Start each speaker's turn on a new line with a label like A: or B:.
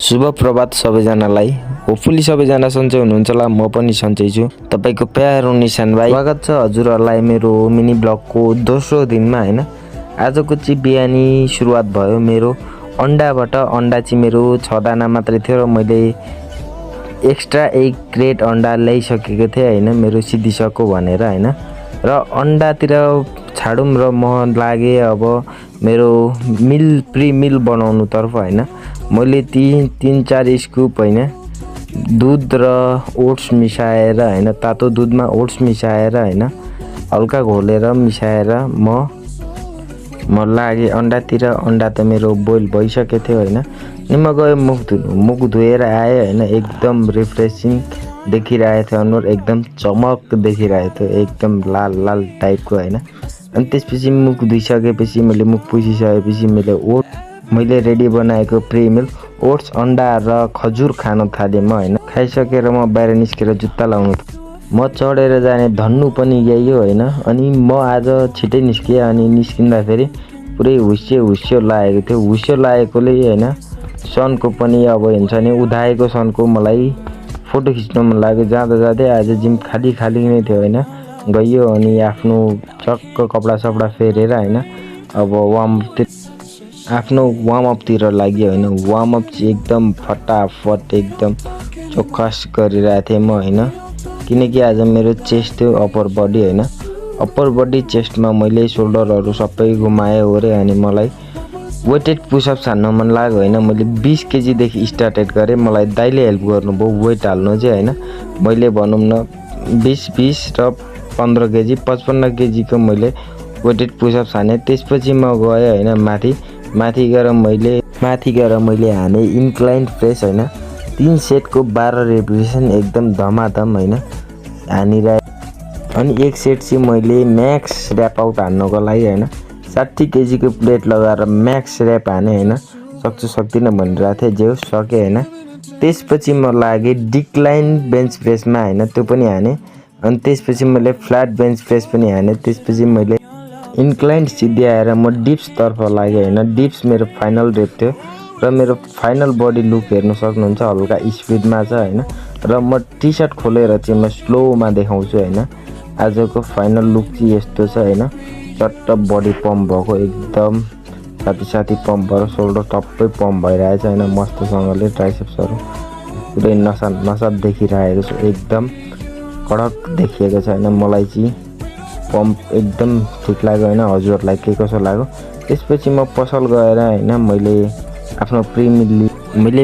A: शुभ प्रभात सबैजनालाई। होपफुली सबैजना सन्चै हुनुहुन्छ होला, म पनि सन्चै छु। तपाईको प्यारो निशान भाइ स्वागत छ हजुरहरूलाई मेरो मिनी ब्लगको दोस्रो दिनमा हैन। आजको चाहिँ बिहानी सुरुवात भयो मेरो अन्डाबाट। अन्डा चाहिँ मेरो 6 दाना मात्रै थियो र मैले एक्स्ट्रा एक क्रेट अन्डा ल्याइसकेको थिएँ हैन, मेरो सिद्धिसक्यो भनेर हैन। र अन्डातिर छाडौँ र म लागे अब मेरो प्री मिल बनाउनु तर्फ हैन। मैले 3-4 स्कुप हैन दूध र ओट्स मिसाएर हैन, तातो दूधमा ओट्स मिसाएर हैन, हल्का घोलेर मिसाएर म लागे अन्डातिर। अन्डा त मेरो बोइल भइसकेको थियो हैन। अनि म गए मुख धोएर आए हैन। एकदम रिफ्रेसिङ देखिरहेको थियो अनुहार, एकदम चमक देखिरहेको थियो, एकदम लाल लाल टाइपको हैन। अनि त्यसपछि मुख धुइसकेपछि मैले मुख पुछिसकेपछि मैले रेडी बनाएको प्री मिल ओट्स अन्डा र खजुर खान थालेँ म हैन। खाइसकेर म बाहिर निस्केर जुत्ता लाउनु म चढेर जाने धन्नु पनि गइयो हैन। अनि म आज छिटै निस्किएँ। अनि निस्किँदा फेरि पुरै हुस्यो लागेको थियो। हुस्यो लागेकोले हैन सनको पनि अब हुन्छ नि उदाएको सनको मलाई फोटो खिच्न मन लाग्यो। जाँदै आज जिम खाली नै थियो हैन। गइयो अनि आफ्नो चक्क कपडा सपडा फेरेर हैन अब आफ्नो वार्म अप तिर लाग्यो हैन। वार्म अप चाहिँ एकदम फटाफट एकदम चोखस गरिरहेको थिएँ म हैन। किनकि आज मेरो चेस्ट थियो अप्पर बडी हैन। अप्पर बडी चेस्टमा मैले सोल्डरहरू सबै घुमाएँ ओरे। अनि मलाई वेटेड पुसअप्स हान्न मन लाग्यो हैन। मैले 20 केजी देखि स्टार्टेड गरेँ। मलाई दाइले हेल्प गर्नुभयो वेट हाल्नु चाहिँ हैन। मैले भनौँ न 20 र 15 केजी 55 केजीको मैले वेटेड पुसअप्स हाने। त्यसपछि म गएँ हैन माथि गएर मैले हाने इन्क्लाइन प्रेस हैन। 3 सेटको 12 रेपिटेसन एकदम धमाधम हैन हानिरहे। अनि एक सेट चाहिँ मैले म्याक्स ऱ्याप आउट हान्नको लागि हैन 60 केजीको प्लेट लगाएर म्याक्स ऱ्याप हाने हैन। सक्दिनँ भनिरहेको थिएँ, जे सके हैन। त्यसपछि म लागे डिक्लाइन बेन्च प्रेसमा हैन, त्यो पनि हाने। अनि त्यसपछि मैले फ्ल्याट बेन्च प्रेस पनि हाने। त्यसपछि मैले इन्क्लाइन सिद्ध्याएर म डिप्स तर्फ लागे हैन। डिप्स मेरो फाइनल रेप थियो र मेरो फाइनल बडी लुक हेर्न सक्नुहुन्छ, हल्का स्पिडमा छ हैन। र म टी सर्ट खोलेर चाहिँ म स्लोमा देखाउँछु हैन। आजको फाइनल लुक चाहिँ यस्तो छ हैन। चट्ट बडी पम्प भएको एकदम साथी पम्प भएर सोल्डर टप्पै पम्प भइरहेछ हैन। मस्तसँगले ट्राइसेप्सहरू पुरै नसा देखिरहेको छ, एकदम कडक देखिएको छ हैन। मलाई चाहिँ पम्प एकदम ठिक लाग्यो हैन। हजुरहरूलाई के कसो लाग्यो? त्यसपछि म पसल गएर हैन मैले आफ्नो प्री मिल